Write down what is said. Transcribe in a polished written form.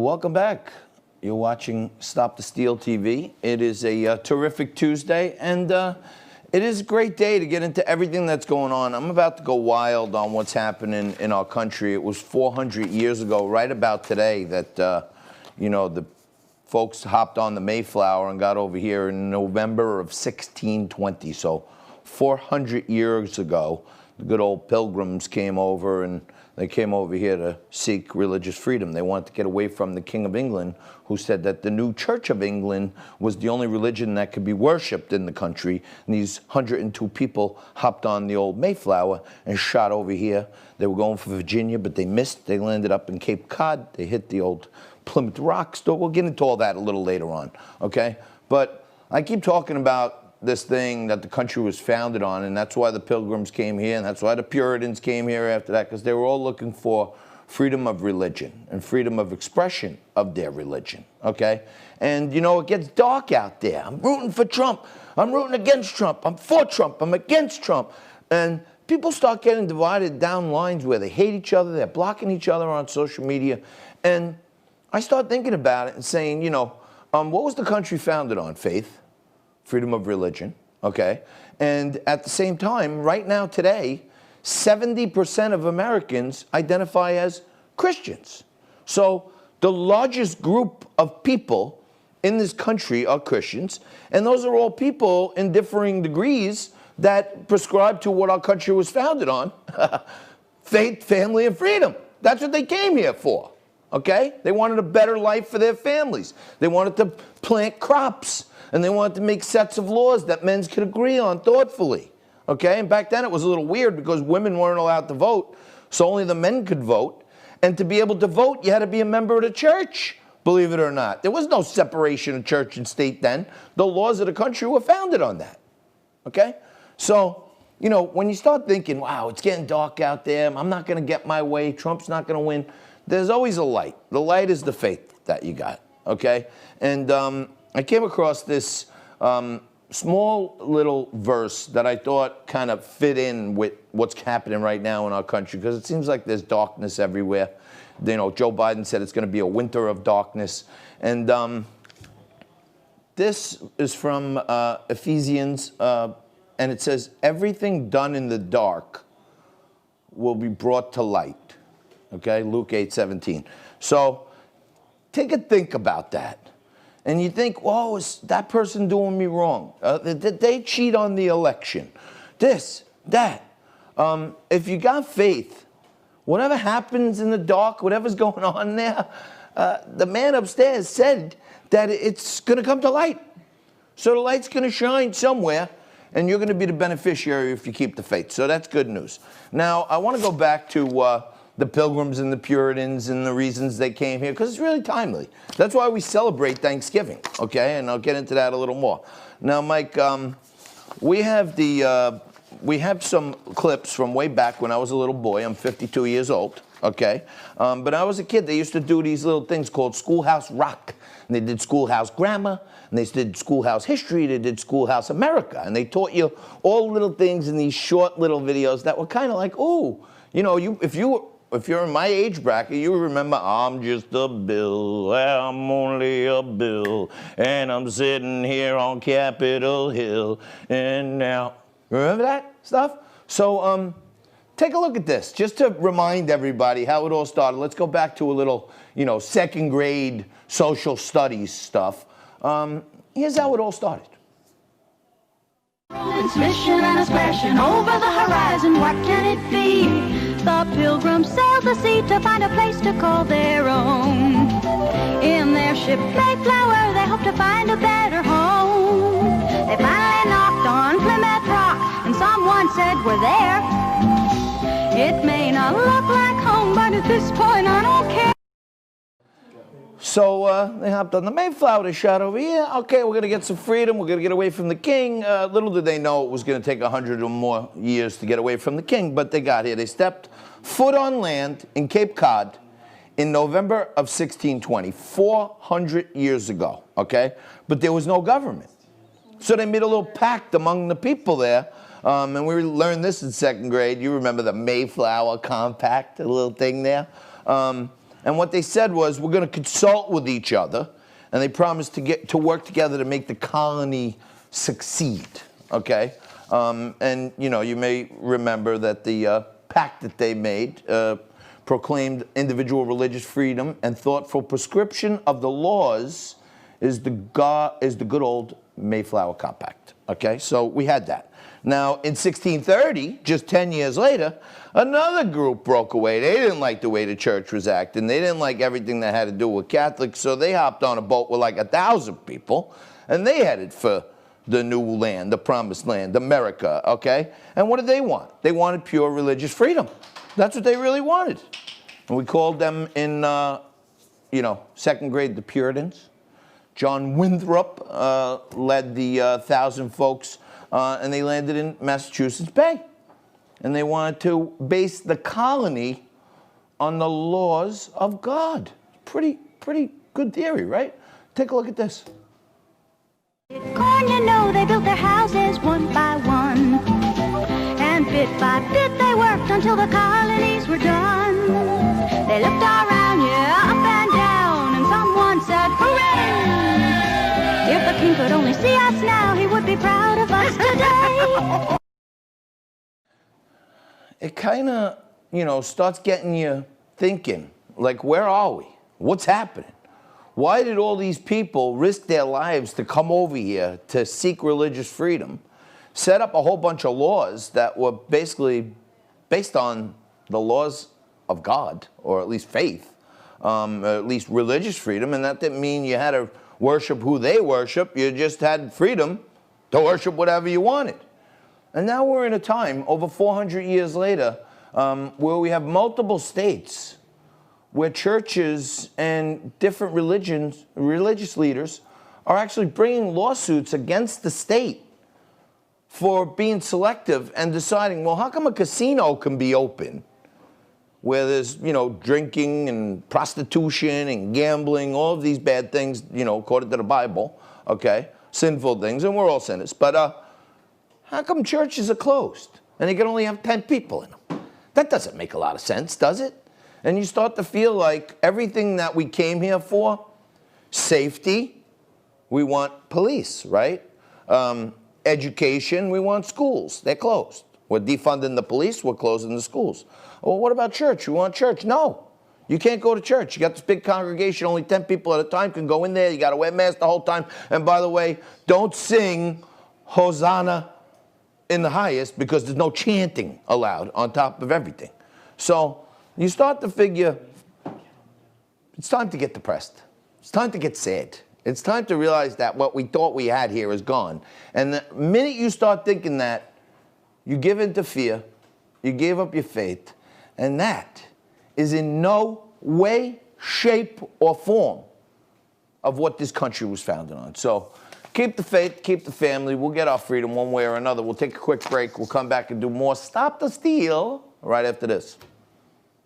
Welcome back. You're watching Stop the Steal TV. It is a terrific Tuesday, and it is a great day to get into everything that's going on. I'm about to go wild on what's happening in our country. It was 400 years ago, right about today, that, the folks hopped on the Mayflower and got over here in November of 1620. So 400 years ago, the good old Pilgrims came over, and they came over here to seek religious freedom. They wanted to get away from the King of England, who said that the new Church of England was the only religion that could be worshipped in the country. And these 102 people hopped on the old Mayflower and shot over here. They were going for Virginia, but they missed. They landed up in Cape Cod. They hit the old Plymouth Rock store. We'll get into all that a little later on, okay? But I keep talking about this thing that the country was founded on, and that's why the Pilgrims came here, and that's why the Puritans came here after that, because they were all looking for freedom of religion and freedom of expression of their religion, okay? And, it gets dark out there. I'm rooting for Trump. I'm rooting against Trump. I'm for Trump. I'm against Trump. And people start getting divided down lines where they hate each other. They're blocking each other on social media. And I start thinking about it and saying, what was the country founded on? Faith. Freedom of religion, okay? And at the same time, right now today, 70% of Americans identify as Christians. So the largest group of people in this country are Christians, and those are all people in differing degrees that prescribe to what our country was founded on, faith, family, and freedom. That's what they came here for, okay? They wanted a better life for their families. They wanted to plant crops. And they wanted to make sets of laws that men could agree on thoughtfully, okay? And back then it was a little weird because women weren't allowed to vote, so only the men could vote. And to be able to vote, you had to be a member of the church, believe it or not. There was no separation of church and state then. The laws of the country were founded on that, okay? So, when you start thinking, wow, it's getting dark out there, I'm not going to get my way, Trump's not going to win, there's always a light. The light is the faith that you got, okay? And I came across this small little verse that I thought kind of fit in with what's happening right now in our country, because it seems like there's darkness everywhere. Joe Biden said it's going to be a winter of darkness. And this is from Ephesians, and it says, everything done in the dark will be brought to light. Okay, Luke 8:17. So take a think about that. And you think, whoa, is that person doing me wrong? Did they cheat on the election? This, that. If you got faith, whatever happens in the dark, whatever's going on there, the man upstairs said that it's going to come to light. So the light's going to shine somewhere, and you're going to be the beneficiary if you keep the faith. So that's good news. Now, I want to go back to the Pilgrims and the Puritans and the reasons they came here, because it's really timely. That's why we celebrate Thanksgiving, okay? And I'll get into that a little more. Now, Mike, we have some clips from way back when I was a little boy. I'm 52 years old, okay? But I was a kid. They used to do these little things called Schoolhouse Rock. And they did Schoolhouse Grammar, and they did Schoolhouse History, they did Schoolhouse America. And they taught you all little things in these short little videos that were kind of like, ooh, if you're in my age bracket, you remember, I'm just a bill, I'm only a bill, and I'm sitting here on Capitol Hill, and now, remember that stuff? So take a look at this, just to remind everybody how it all started. Let's go back to a little, second grade social studies stuff. Here's how it all started. Mission and a splashing over the horizon, what can it be? The Pilgrims sailed the sea to find a place to call their own. In their ship Mayflower, they hoped to find a better home. They finally knocked on Plymouth Rock, and someone said, we're there. It may not look like home, but at this point I don't care. So they hopped on the Mayflower, they shot over here. Okay, we're going to get some freedom. We're going to get away from the king. Little did they know it was going to take 100 or more years to get away from the king, but they got here. They stepped foot on land in Cape Cod in November of 1620, 400 years ago, okay? But there was no government. So they made a little pact among the people there. And we learned this in second grade. You remember the Mayflower Compact, a little thing there. And what they said was, we're going to consult with each other, and they promised to work together to make the colony succeed. Okay, and you may remember that the pact that they made proclaimed individual religious freedom and thoughtful prescription of the laws is the good old Mayflower Compact. Okay, so we had that. Now, in 1630, just 10 years later, another group broke away. They didn't like the way the church was acting. They didn't like everything that had to do with Catholics, so they hopped on a boat with like 1,000 people, and they headed for the new land, the promised land, America, okay? And what did they want? They wanted pure religious freedom. That's what they really wanted. And we called them in, second grade, the Puritans. John Winthrop led the 1,000 folks, and they landed in Massachusetts Bay. And they wanted to base the colony on the laws of God. Pretty good theory, right? Take a look at this. Corn, they built their houses one by one. And bit by bit they worked until the colonies were done. They looked around, up and down, and someone said, hooray! If the king could only see us now, he would be proud of us today. It kind of, starts getting you thinking, like, where are we? What's happening? Why did all these people risk their lives to come over here to seek religious freedom, set up a whole bunch of laws that were basically based on the laws of God, or at least faith, or at least religious freedom, and that didn't mean you had to worship who they worship. You just had freedom to worship whatever you wanted. And now we're in a time, over 400 years later, where we have multiple states where churches and different religious leaders are actually bringing lawsuits against the state for being selective and deciding, well, how come a casino can be open where there's, drinking and prostitution and gambling, all of these bad things, according to the Bible, okay, sinful things, and we're all sinners. But how come churches are closed and they can only have 10 people in them? That doesn't make a lot of sense, does it? And you start to feel like everything that we came here for, safety, we want police, right? Education, we want schools. They're closed. We're defunding the police, we're closing the schools. Well, what about church? We want church. No, you can't go to church. You got this big congregation, only 10 people at a time can go in there. You got to wear masks the whole time. And by the way, don't sing Hosanna in the highest, because there's no chanting allowed on top of everything. So you start to figure, it's time to get depressed. It's time to get sad. It's time to realize that what we thought we had here is gone. And the minute you start thinking that, you give in to fear, you gave up your faith, and that is in no way, shape, or form of what this country was founded on. So keep the faith, keep the family. We'll get our freedom one way or another. We'll take a quick break. We'll come back and do more Stop the Steal right after this.